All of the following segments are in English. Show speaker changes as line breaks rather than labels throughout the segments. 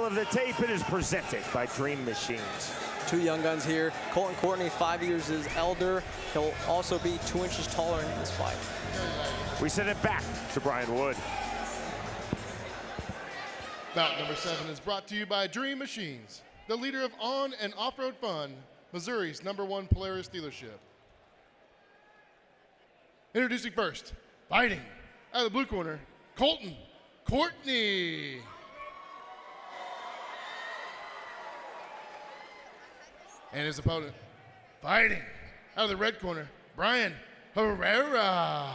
of the tape. It is presented by Dream Machines.
Two young guns here. Colton Courtney, 5 years his elder. He'll also be 2 inches taller in this fight.
We send it back to Brian Wood.
Bout number 7 is brought to you by Dream Machines, the leader of on and off-road fun, Missouri's #1 Polaris dealership. Introducing first, fighting out of the blue corner, Colton Courtney. And his opponent, fighting out of the red corner, Bryan Herrera.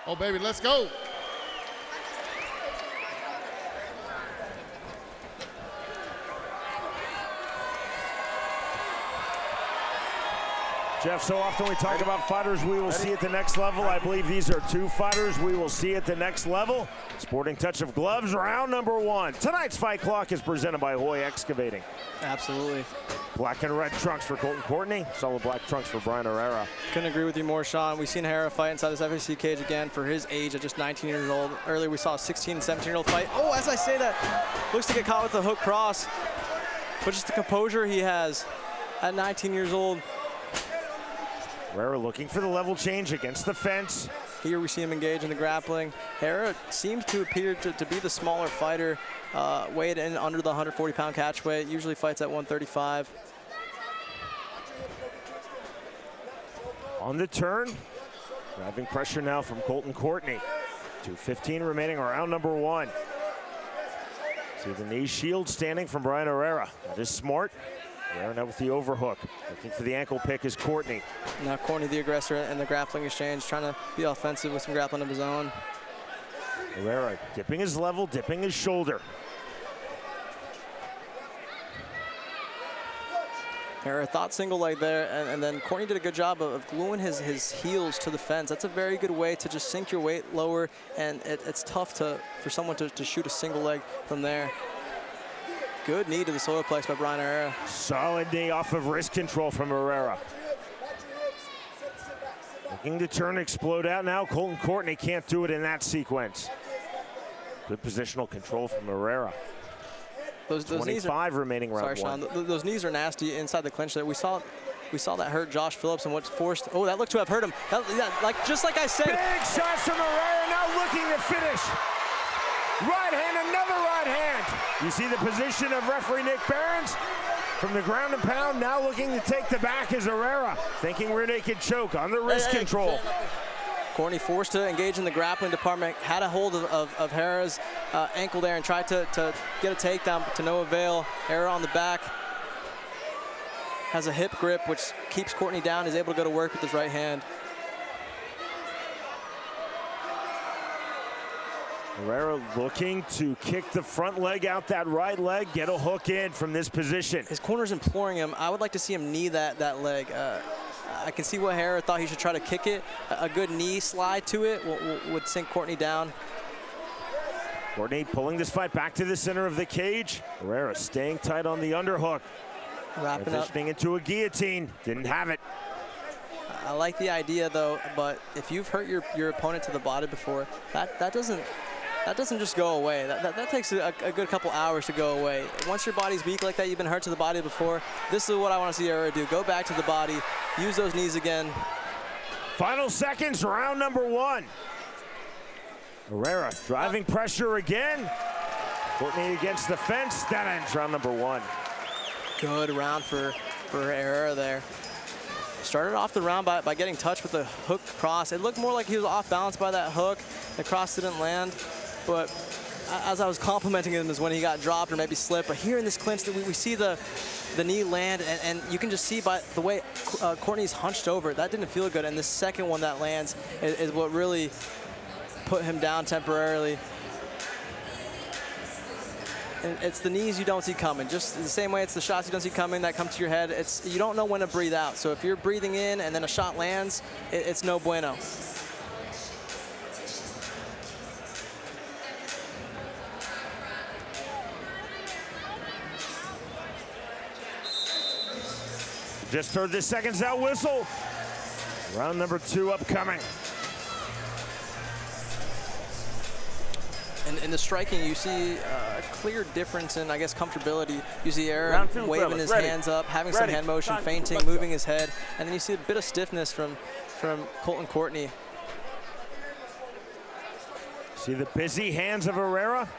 Oh, baby, let's go.
Jeff, so often we talk about fighters we will see at the next level. I believe these are 2 fighters we will see at the next level. Sporting touch of gloves, round number 1. Tonight's fight clock is presented by Hoy Excavating.
Absolutely.
Black and red trunks for Colton Courtney. Solid black trunks for Bryan Herrera.
Couldn't agree with you more, Sean. We've seen Herrera fight inside this FAC cage again for his age at just 19 years old. Earlier we saw a 16 and 17-year-old fight. Oh, as I say that, looks to get caught with a hook cross. But just the composure he has at 19 years old.
Herrera looking for the level change against the fence.
Here we see him engage in the grappling. Herrera seems to appear to be the smaller fighter, weighed in under the 140-pound catch weight, usually fights at 135.
On the turn, driving pressure now from Colton Courtney. 2:15 remaining, round number 1. See the knee shield standing from Bryan Herrera. That is smart. Herrera now with the overhook. Looking for the ankle pick is Courtney.
Now Courtney, the aggressor in the grappling exchange, trying to be offensive with some grappling of his own.
Herrera dipping his level, dipping his shoulder.
Herrera thought single leg there, and then Courtney did a good job of gluing his heels to the fence. That's a very good way to just sink your weight lower, and it's tough for someone to shoot a single leg from there. Good knee to the solar plex by Bryan Herrera.
Solid knee off of wrist control from Herrera. Looking to turn, explode out now. Colton Courtney can't do it in that sequence. Good positional control from Herrera.
Those
25 remaining round 1.
Sorry, Sean. Those knees are nasty inside the clinch there. We saw that hurt Josh Phillips and what's forced. Oh, that looked to have hurt him. Just like I said.
Big shots from Herrera, now looking to finish. Right hand, another right hand. You see the position of referee Nick Behrens from the ground and pound, now looking to take the back is Herrera, thinking rear naked choke on the wrist control.
Courtney forced to engage in the grappling department, had a hold of Herrera's ankle there and tried to get a takedown, but to no avail. Herrera on the back has a hip grip, which keeps Courtney down, is able to go to work with his right hand.
Herrera looking to kick the front leg out that right leg, get a hook in from this position.
His corner's imploring him. I would like to see him knee that leg. I can see what Herrera thought he should try to kick it. A good knee slide to it would sink Courtney down.
Courtney pulling this fight back to the center of the cage. Herrera staying tight on the underhook.
Wrapping up.
Transitioning into a guillotine, didn't have it.
I like the idea though, but if you've hurt your opponent to the body before, that doesn't just go away. That takes a good couple hours to go away. Once your body's weak like that, you've been hurt to the body before, this is what I want to see Herrera do. Go back to the body, use those knees again.
Final seconds, round number 1. Herrera driving pressure again. Courtney against the fence, that ends round number 1.
Good round for Herrera there. Started off the round by getting touched with the hook cross. It looked more like he was off balance by that hook. The cross didn't land, but as I was complimenting him is when he got dropped or maybe slipped. But here in this clinch, we see the knee land, and you can just see by the way Courtney's hunched over, that didn't feel good. And the second one that lands is what really put him down temporarily. And it's the knees you don't see coming. Just the same way it's the shots you don't see coming that come to your head. You don't know when to breathe out. So if you're breathing in and then a shot lands, it's no bueno.
Just heard the seconds out whistle. Round number 2 upcoming.
In the striking, you see a clear difference in, I guess, comfortability. You see Herrera
Round two,
waving
fellas.
his
Ready.
hands up, having some
Ready.
hand motion,
Time.
feinting,
Let's go.
moving his head, and then you see a bit of stiffness from Colton Courtney.
See the busy hands of Herrera?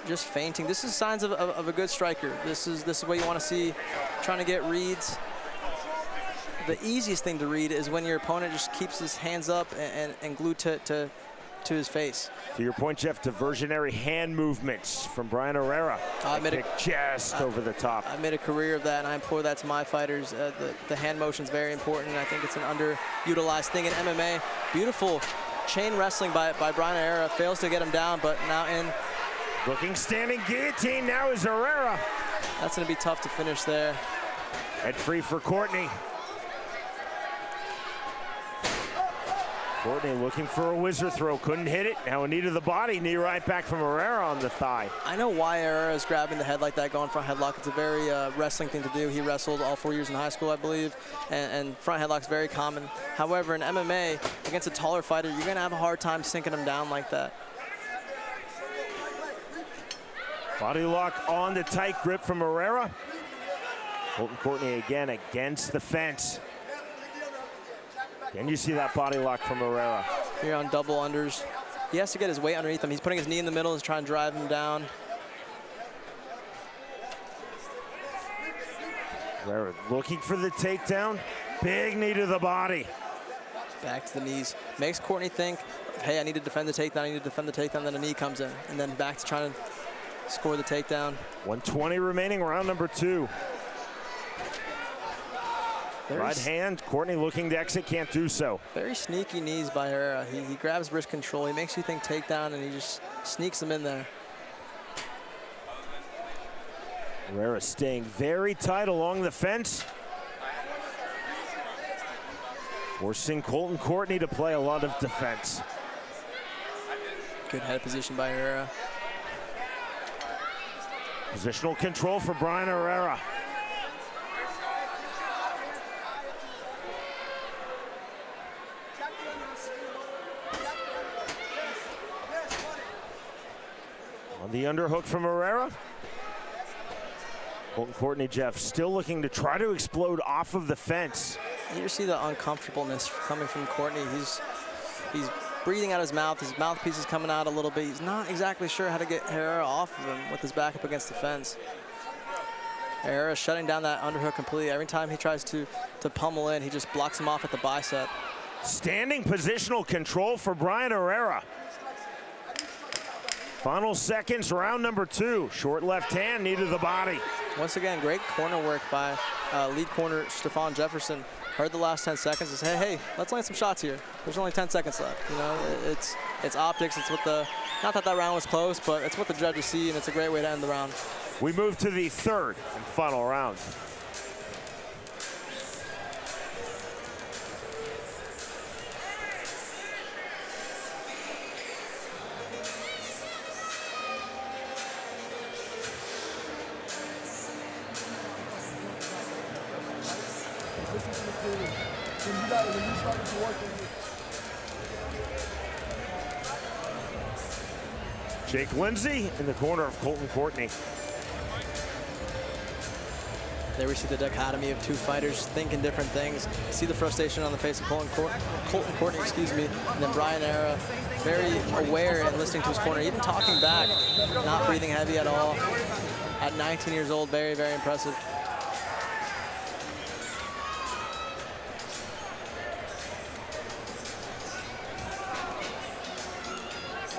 Just feinting. This is signs of a good striker. This is what you want to see, trying to get reads. The easiest thing to read is when your opponent just keeps his hands up and glued to his face.
To your point, Jeff, diversionary hand movements from Bryan Herrera. Just over the top.
I made a career of that, and I employ that to my fighters. The hand motion is very important. I think it's an underutilized thing in MMA. Beautiful chain wrestling by Bryan Herrera. Fails to get him down, but now in.
Looking standing guillotine now is Herrera.
That's going to be tough to finish there.
Head free for Courtney. Courtney looking for a whizzer throw, couldn't hit it. Now a knee to the body, knee right back from Herrera on the thigh.
I know why Herrera is grabbing the head like that, going front headlock. It's a very wrestling thing to do. He wrestled all 4 years in high school, I believe, and front headlock's very common. However, in MMA, against a taller fighter, you're gonna have a hard time sinking him down like that.
Body lock on the tight grip from Herrera. Colton Courtney again against the fence. And you see that body lock from Herrera.
Here on double unders. He has to get his weight underneath him. He's putting his knee in the middle and trying to drive him down.
Herrera looking for the takedown. Big knee to the body.
Back to the knees. Makes Courtney think, hey, I need to defend the takedown, I need to defend the takedown, then a knee comes in. And then back to trying to score the takedown.
120 remaining, round number 2. Right hand, Courtney looking to exit, can't do so.
Very sneaky knees by Herrera. He grabs wrist control, he makes you think takedown, and he just sneaks them in there.
Herrera staying very tight along the fence. Forcing Colton Courtney to play a lot of defense.
Good head position by Herrera.
Positional control for Bryan Herrera. On the underhook from Herrera. Colton Courtney, Jeff, still looking to try to explode off of the fence.
You see the uncomfortableness coming from Courtney. He's breathing out his mouthpiece is coming out a little bit. He's not exactly sure how to get Herrera off of him with his back up against the fence. Herrera shutting down that underhook completely. Every time he tries to pummel in, he just blocks him off at the bicep.
Standing positional control for Bryan Herrera. Final seconds, round number 2. Short left hand, knee to the body.
Once again, great corner work by lead corner Stefan Jefferson. Heard the last 10 seconds and said, hey, let's land some shots here. There's only 10 seconds left. You know, it's optics. It's what not that round was close, but it's what the judges see, and it's a great way to end the round.
We move to the 3rd and final round. Jake Lindsay in the corner of Colton Courtney.
There we see the dichotomy of two fighters thinking different things. See the frustration on the face of Colton Courtney, excuse me, and then Bryan Herrera, very aware and listening to his corner, even talking back, not breathing heavy at all. At 19 years old, very, very impressive.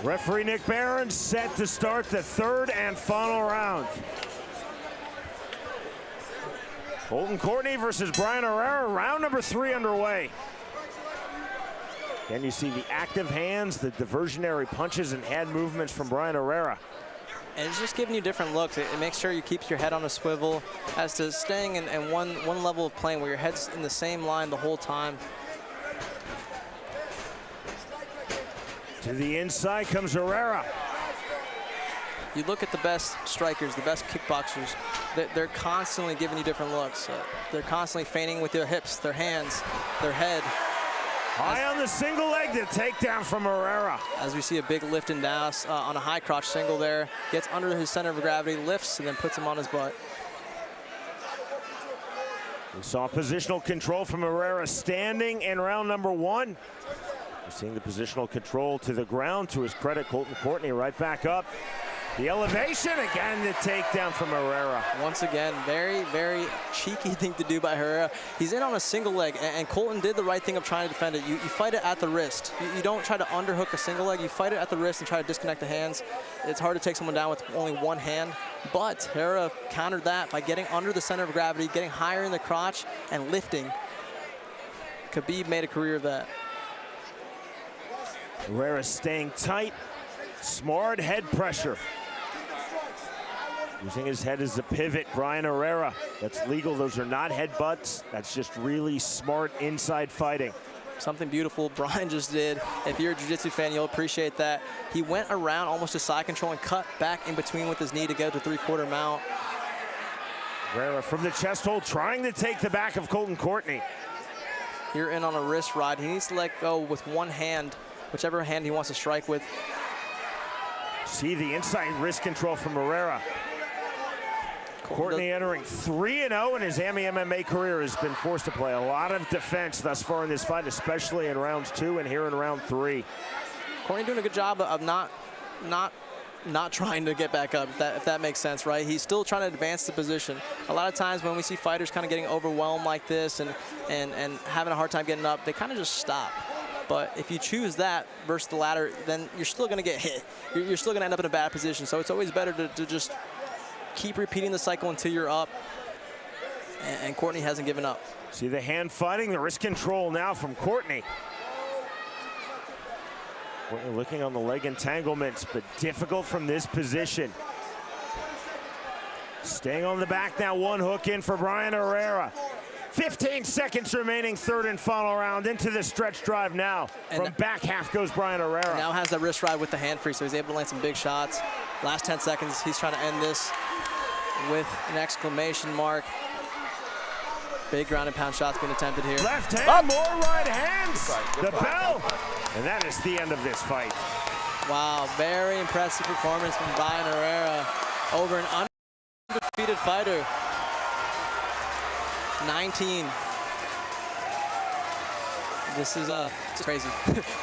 Referee Nick Barron set to start the 3rd and final round. Colton Courtney versus Bryan Herrera, round number 3 underway. Then you see the active hands, the diversionary punches and hand movements from Bryan Herrera.
And it's just giving you different looks. It makes sure you keep your head on a swivel as to staying in one level of playing where your head's in the same line the whole time.
To the inside comes Herrera.
You look at the best strikers, the best kickboxers, they're constantly giving you different looks. They're constantly feigning with their hips, their hands, their head.
High on the single leg, the takedown from Herrera.
As we see a big lift and down on a high crotch single there. Gets under his center of gravity, lifts, and then puts him on his butt.
We saw positional control from Herrera standing in round number 1. We're seeing the positional control to the ground. To his credit, Colton Courtney right back up. The elevation, again, the takedown from Herrera.
Once again, very, very cheeky thing to do by Herrera. He's in on a single leg, and Colton did the right thing of trying to defend it. You fight it at the wrist. You don't try to underhook a single leg. You fight it at the wrist and try to disconnect the hands. It's hard to take someone down with only one hand, but Herrera countered that by getting under the center of gravity, getting higher in the crotch, and lifting. Khabib made a career of that.
Herrera staying tight, smart head pressure. Using his head as a pivot, Bryan Herrera. That's legal, those are not headbutts. That's just really smart inside fighting.
Something beautiful Bryan just did. If you're a jiu-jitsu fan, you'll appreciate that. He went around almost to side control and cut back in between with his knee to go to 3/4 mount.
Herrera from the chest hold, trying to take the back of Colton Courtney.
You're in on a wrist ride. He needs to let go with one hand, whichever hand he wants to strike with.
See the inside wrist control from Herrera. Courtney entering 3-0 in his MMA career, has been forced to play a lot of defense thus far in this fight, especially in rounds 2 and here in round 3.
Courtney doing a good job of not trying to get back up, if that makes sense, right? He's still trying to advance the position. A lot of times when we see fighters kind of getting overwhelmed like this and having a hard time getting up, they kind of just stop. But if you choose that versus the latter, then you're still going to get hit. You're still going to end up in a bad position. So it's always better to just keep repeating the cycle until you're up. And Courtney hasn't given up.
See the hand fighting, the wrist control now from Courtney. Courtney looking on the leg entanglements, but difficult from this position. Staying on the back now, one hook in for Bryan Herrera. 15 seconds remaining, third and final round. Into the stretch drive now.
And
from back half goes Bryan Herrera.
Now has that wrist ride with the hand free, so he's able to land some big shots. Last 10 seconds, he's trying to end this with an exclamation mark. Big ground and pound shots being attempted here.
Left hand, more right hands. The bell. And that is the end of this fight.
Wow, very impressive performance from Bryan Herrera over an undefeated fighter. 19. This is crazy.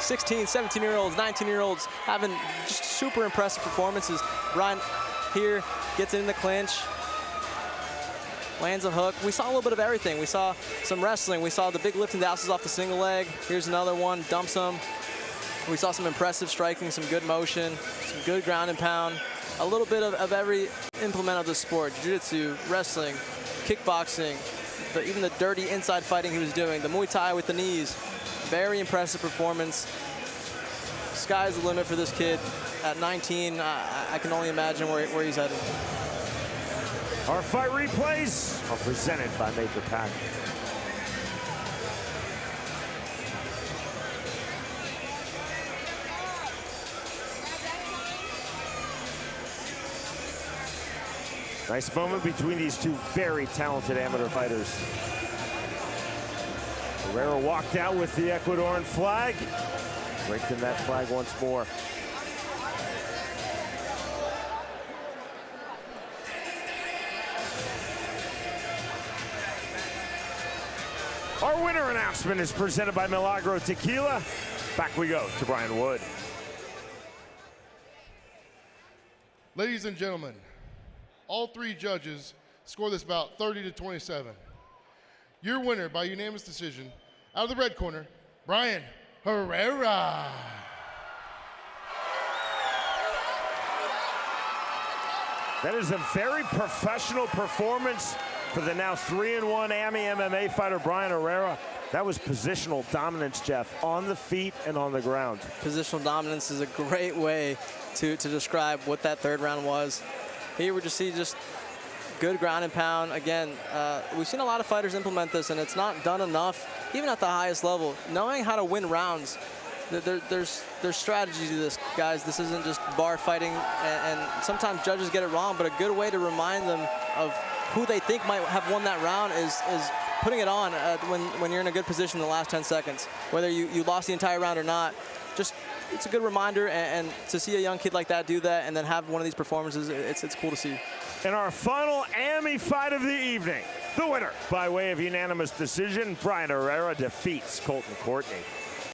16, 17-year-olds, 19-year-olds having just super impressive performances. Bryan here gets in the clinch, lands a hook. We saw a little bit of everything. We saw some wrestling. We saw the big lifting douses off the single leg. Here's another one, dumps him. We saw some impressive striking, some good motion, some good ground and pound. A little bit of every implement of the sport, jiu-jitsu, wrestling, kickboxing, even the dirty inside fighting he was doing, the Muay Thai with the knees. Very impressive performance. Sky's the limit for this kid. At 19, I can only imagine where he's headed.
Our fight replays are presented by Major Pack. Nice moment between these two very talented amateur fighters. Herrera walked out with the Ecuadorian flag. Breaking that flag once more. Our winner announcement is presented by Milagro Tequila. Back we go to Brian Wood.
Ladies and gentlemen, all three judges scored this bout 30-27. Your winner by unanimous decision, out of the red corner, Bryan Herrera.
That is a very professional performance for the now 3-1 MMA fighter Bryan Herrera. That was positional dominance, Jeff, on the feet and on the ground.
Positional dominance is a great way to describe what that third round was. Here we just see good ground and pound. Again, we've seen a lot of fighters implement this, and it's not done enough, even at the highest level. Knowing how to win rounds, there's strategy to this, guys. This isn't just bar fighting, and sometimes judges get it wrong, but a good way to remind them of who they think might have won that round is putting it on when you're in a good position in the last 10 seconds. Whether you lost the entire round or not, just it's a good reminder, and to see a young kid like that do that and then have one of these performances, it's cool to see.
In our final AMI fight of the evening, the winner by way of unanimous decision, Bryan Herrera defeats Colton Courtney.